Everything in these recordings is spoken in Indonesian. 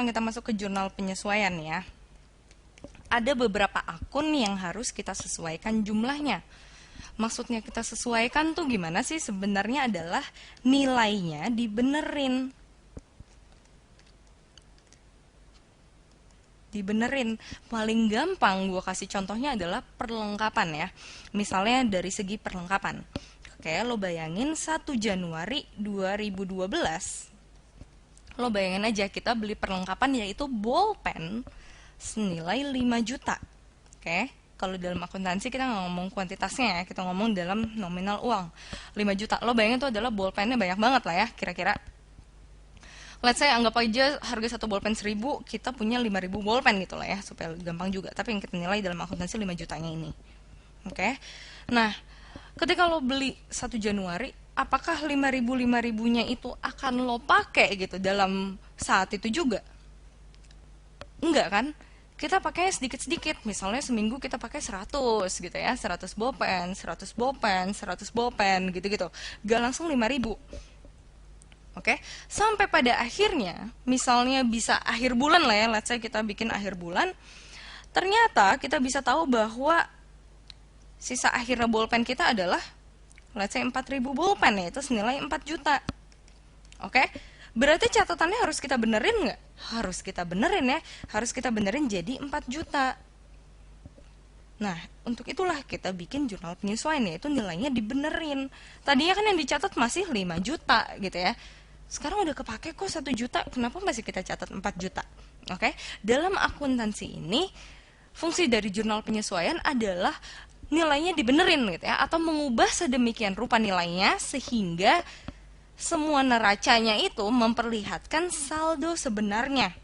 sekarang kita masuk ke jurnal penyesuaian ya. Ada beberapa akun yang harus kita sesuaikan jumlahnya. Maksudnya kita sesuaikan tuh gimana sih? Sebenarnya adalah nilainya dibenerin. Paling gampang gue kasih contohnya adalah perlengkapan ya. Misalnya dari segi perlengkapan. Oke, lo bayangin 1 Januari 2012. Lo bayangin aja kita beli perlengkapan yaitu bolpen senilai 5 juta. Oke, kalau dalam akuntansi kita nggak ngomong kuantitasnya ya, kita ngomong dalam nominal uang. 5 juta, lo bayangin itu adalah bolpennya banyak banget lah ya, kira-kira. Let's say anggap aja harga satu bolpen 1000, kita punya 5000 bolpen gitu lah ya, supaya gampang juga. Tapi yang kita nilai dalam akuntansi 5 jutanya ini. Oke. Nah, ketika lo beli 1 Januari, apakah 5000-5000-nya itu akan lo pakai gitu dalam saat itu juga? Enggak kan? Kita pakai sedikit-sedikit. Misalnya seminggu kita pakai 100 gitu ya, 100 bolpen, 100 bolpen, 100 bolpen gitu-gitu. Gak langsung 5000. Oke, sampai pada akhirnya, misalnya bisa akhir bulan lah ya, let's say kita bikin akhir bulan, ternyata kita bisa tahu bahwa sisa akhirnya bolpen kita adalah, let's say 4000 bolpen, yaitu senilai 4 juta. Oke, berarti catatannya harus kita benerin nggak? Harus kita benerin ya, harus kita benerin jadi 4 juta. Nah, untuk itulah kita bikin jurnal penyesuaian, yaitu nilainya dibenerin. Tadinya kan yang dicatat masih 5 juta gitu ya. Sekarang udah kepake kok 1 juta, kenapa masih kita catat 4 juta? Oke, dalam akuntansi ini, fungsi dari jurnal penyesuaian adalah nilainya dibenerin gitu ya, atau mengubah sedemikian rupa nilainya sehingga semua neracanya itu memperlihatkan saldo sebenarnya.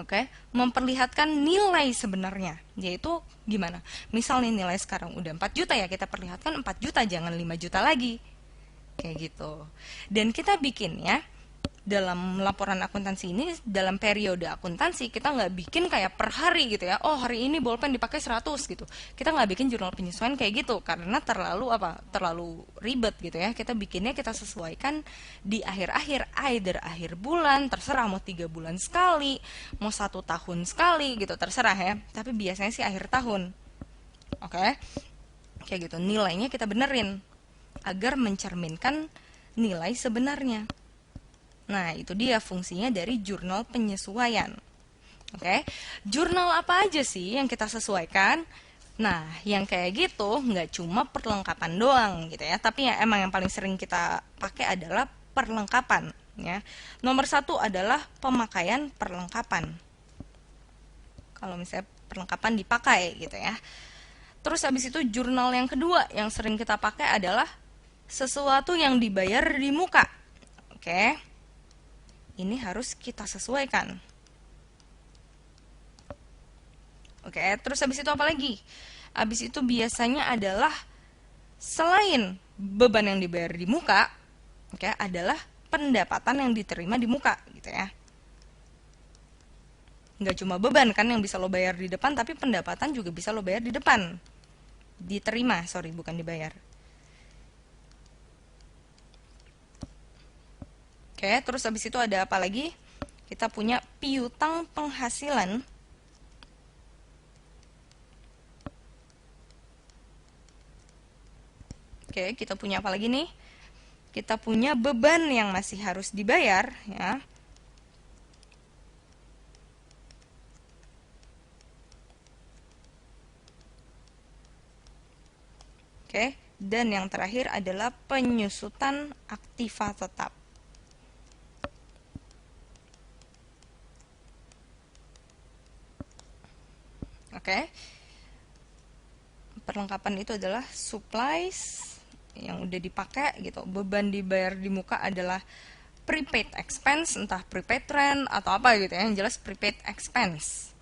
Oke, memperlihatkan nilai sebenarnya, yaitu gimana? Misalnya nilai sekarang udah 4 juta ya, kita perlihatkan 4 juta, jangan 5 juta lagi. Kayak gitu. Dan kita bikin ya, dalam laporan akuntansi ini, dalam periode akuntansi, kita nggak bikin kayak per hari gitu ya. Oh, hari ini bolpen dipakai 100 gitu. Kita nggak bikin jurnal penyesuaian kayak gitu, karena terlalu ribet gitu ya. Kita bikinnya, kita sesuaikan di akhir-akhir, either akhir bulan, terserah mau 3 bulan sekali, mau 1 tahun sekali gitu, terserah ya. Tapi biasanya sih akhir tahun. Oke? Kayak gitu, nilainya kita benerin agar mencerminkan nilai sebenarnya. Nah, itu dia fungsinya dari jurnal penyesuaian. Oke, jurnal apa aja sih yang kita sesuaikan? Nah, yang kayak gitu nggak cuma perlengkapan doang gitu ya, tapi yang emang yang paling sering kita pakai adalah perlengkapan. Ya, nomor 1 adalah pemakaian perlengkapan. Kalau misalnya perlengkapan dipakai gitu ya. Terus habis itu jurnal yang kedua yang sering kita pakai adalah sesuatu yang dibayar di muka. Oke. Ini harus kita sesuaikan. Oke, terus habis itu apa lagi? Habis itu biasanya adalah selain beban yang dibayar di muka, oke, adalah pendapatan yang diterima di muka gitu ya. Nggak cuma beban kan yang bisa lo bayar di depan, tapi pendapatan juga bisa lo bayar di depan. Diterima, sorry, bukan dibayar. Oke, terus habis itu ada apa lagi? Kita punya piutang penghasilan. Oke, kita punya apa lagi nih? Kita punya beban yang masih harus dibayar, ya. Oke, dan yang terakhir adalah penyusutan aktiva tetap. Oke. Perlengkapan itu adalah supplies yang udah dipakai gitu. Beban dibayar di muka adalah prepaid expense, entah prepaid rent atau apa gitu ya. Yang jelas prepaid expense.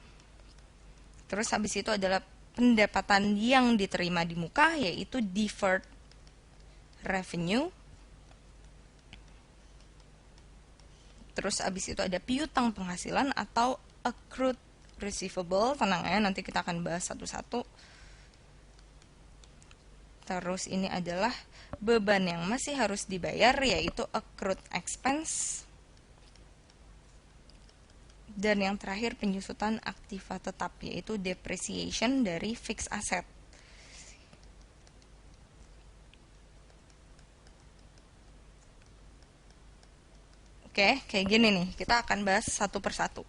Terus habis itu adalah pendapatan yang diterima di muka, yaitu deferred revenue. Terus habis itu ada piutang penghasilan atau accrued receivable. Tenang ya, nanti kita akan bahas satu-satu. Terus ini adalah beban yang masih harus dibayar, yaitu accrued expense. Dan yang terakhir penyusutan aktiva tetap, yaitu depreciation dari fixed asset. Oke, kayak gini nih, kita akan bahas satu persatu.